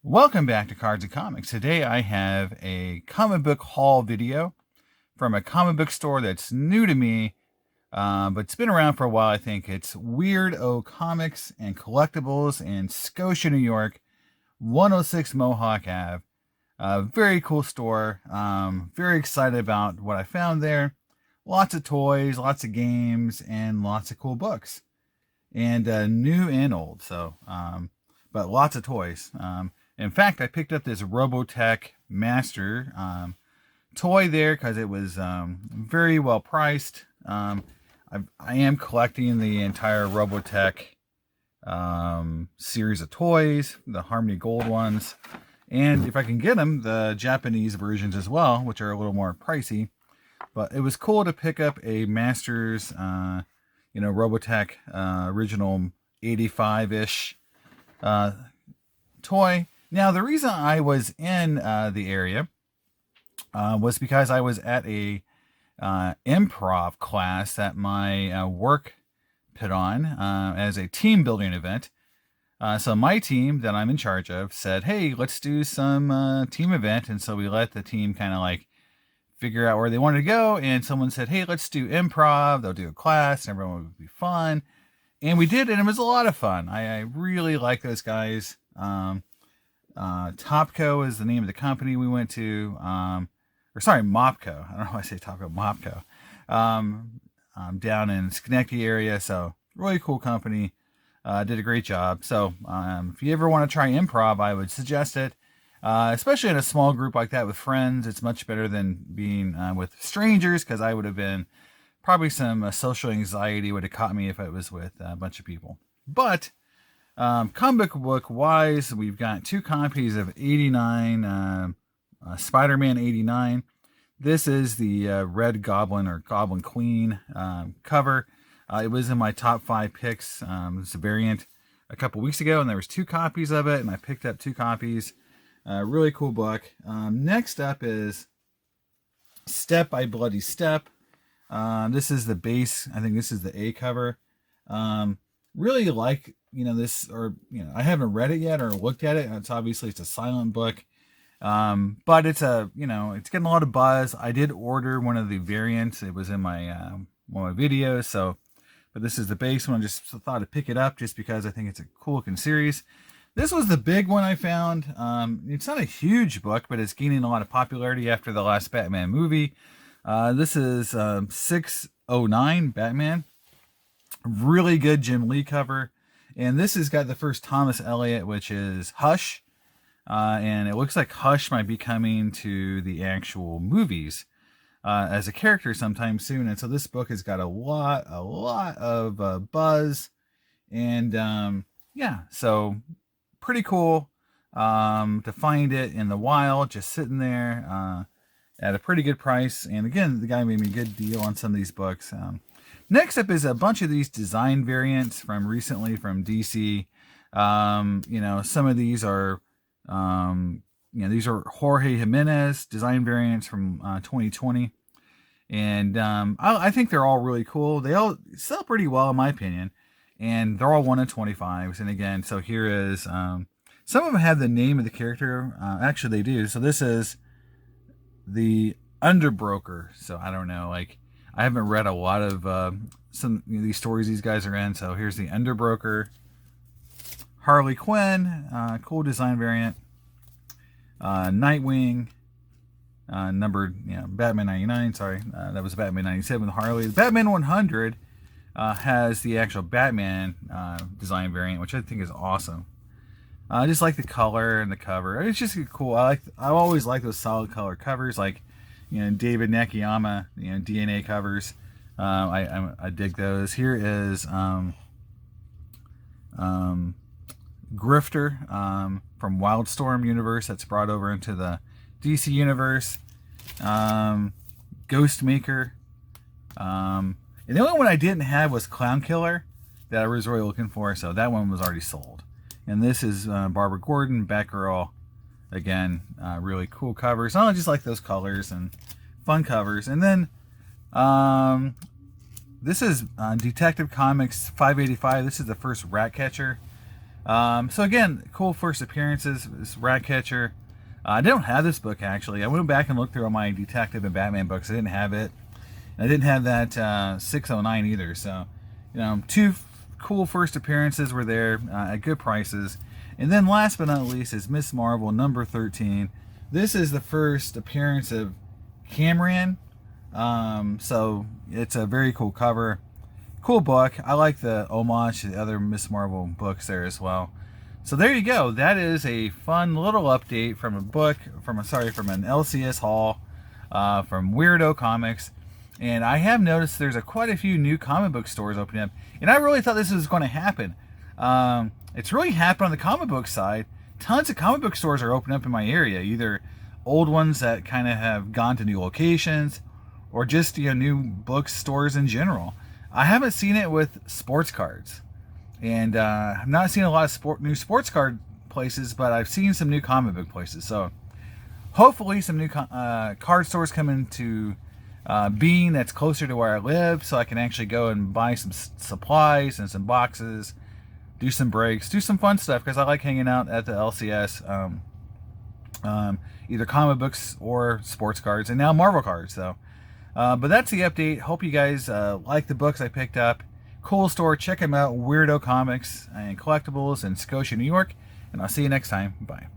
Welcome back to Cards and Comics. Today I have a comic book haul video from a comic book store that's new to me, but it's been around for a while. I think it's Weird O Comics and Collectibles in Scotia, New York, 106 Mohawk Ave. Very cool store. Very excited about what I found there. Lots of toys, lots of games, and lots of cool books. And new and old. But lots of toys. In fact, I picked up this Robotech Master toy there because it was very well priced. I am collecting the entire Robotech series of toys, the Harmony Gold ones, and if I can get them, the Japanese versions as well, which are a little more pricey. But it was cool to pick up a Masters, Robotech original 85-ish toy. Now, the reason I was in the area was because I was at a improv class that my work put on as a team building event. So my team that I'm in charge of said, hey, let's do some team event. And so we let the team kind of like figure out where they wanted to go. And someone said, hey, let's do improv. They'll do a class and everyone would be fun. And we did, and it was a lot of fun. I really like those guys. Topco is the name of the company we went to. Mopco. I don't know why I say Topco, Mopco. Down in Schenectady area. So really cool company. Did a great job. So if you ever want to try improv, I would suggest it. Especially in a small group like that with friends. It's much better than being with strangers, because I would have been probably some social anxiety would have caught me if I was with a bunch of people. But comic book wise, we've got 2 copies of 89, Spider-Man 89. This is the Red Goblin or Goblin Queen cover. It was in my top 5 picks. It's a variant a couple weeks ago, and there was 2 copies of it, and I picked up 2 copies. Really cool book. Next up is Step by Bloody Step. This is the base. I think this is the A cover. Really like, this, or, I haven't read it yet or looked at it. It's a silent book. But it's it's getting a lot of buzz. I did order one of the variants. It was in my, one of my videos. But this is the base one. I just thought to pick it up just because I think it's a cool looking series. This was the big one I found. It's not a huge book, but it's gaining a lot of popularity after the last Batman movie. This is 609 Batman. Really good Jim Lee cover. And this has got the first Thomas Elliot, which is Hush. And it looks like Hush might be coming to the actual movies as a character sometime soon. And so this book has got a lot of buzz. And so pretty cool to find it in the wild, just sitting there at a pretty good price. And again, the guy made me a good deal on some of these books. Next up is a bunch of these design variants from recently from DC. Some of these are, these are Jorge Jimenez design variants from 2020. And I think they're all really cool. They all sell pretty well, in my opinion. And they're all 1 in 25s. And again, so here is, some of them have the name of the character. Actually, they do. So this is the Underbroker. So I don't know, I haven't read a lot of some these stories these guys are in. So here's the Underbroker. Harley Quinn, cool design variant. Nightwing, numbered, Batman 99. Sorry, that was Batman 97 with Harley. Batman 100 has the actual Batman design variant, which I think is awesome. I just like the color and the cover. It's just cool. I always like those solid color covers, like David Nakayama, DNA covers. I dig those. Here is Grifter from Wildstorm universe that's brought over into the DC universe. Ghostmaker. And the only one I didn't have was Clown Killer that I was really looking for, so that one was already sold. And this is Barbara Gordon, Batgirl. Again, really cool covers. I just like those colors and fun covers. And then this is Detective Comics 585. This is the first Ratcatcher So again, cool first appearances. This Ratcatcher. I don't have this book actually. I went back and looked through all my Detective and Batman books. I didn't have it. I didn't have that 609 either. So, two cool first appearances were there at good prices. And then last but not least is Miss Marvel number 13. This is the first appearance of Cameron. So it's a very cool cover. Cool book. I like the homage to the other Miss Marvel books there as well. So there you go. That is a fun little update from a book, from an LCS haul from Weirdo Comics. And I have noticed there's quite a few new comic book stores opening up. And I really thought this was going to happen. It's really happened on the comic book side. Tons of comic book stores are opening up in my area. Either old ones that kind of have gone to new locations, or just new bookstores in general. I haven't seen it with sports cards. And I've not seen a lot of new sports card places, but I've seen some new comic book places. So hopefully some new card stores come into being that's closer to where I live, so I can actually go and buy some supplies and some boxes, do some breaks, do some fun stuff, because I like hanging out at the LCS, either comic books or sports cards, and now Marvel cards. So, but that's the update. Hope you guys like the books I picked up. Cool store. Check them out. Weirdo Comics and Collectibles in Scotia, New York. And I'll see you next time. Bye.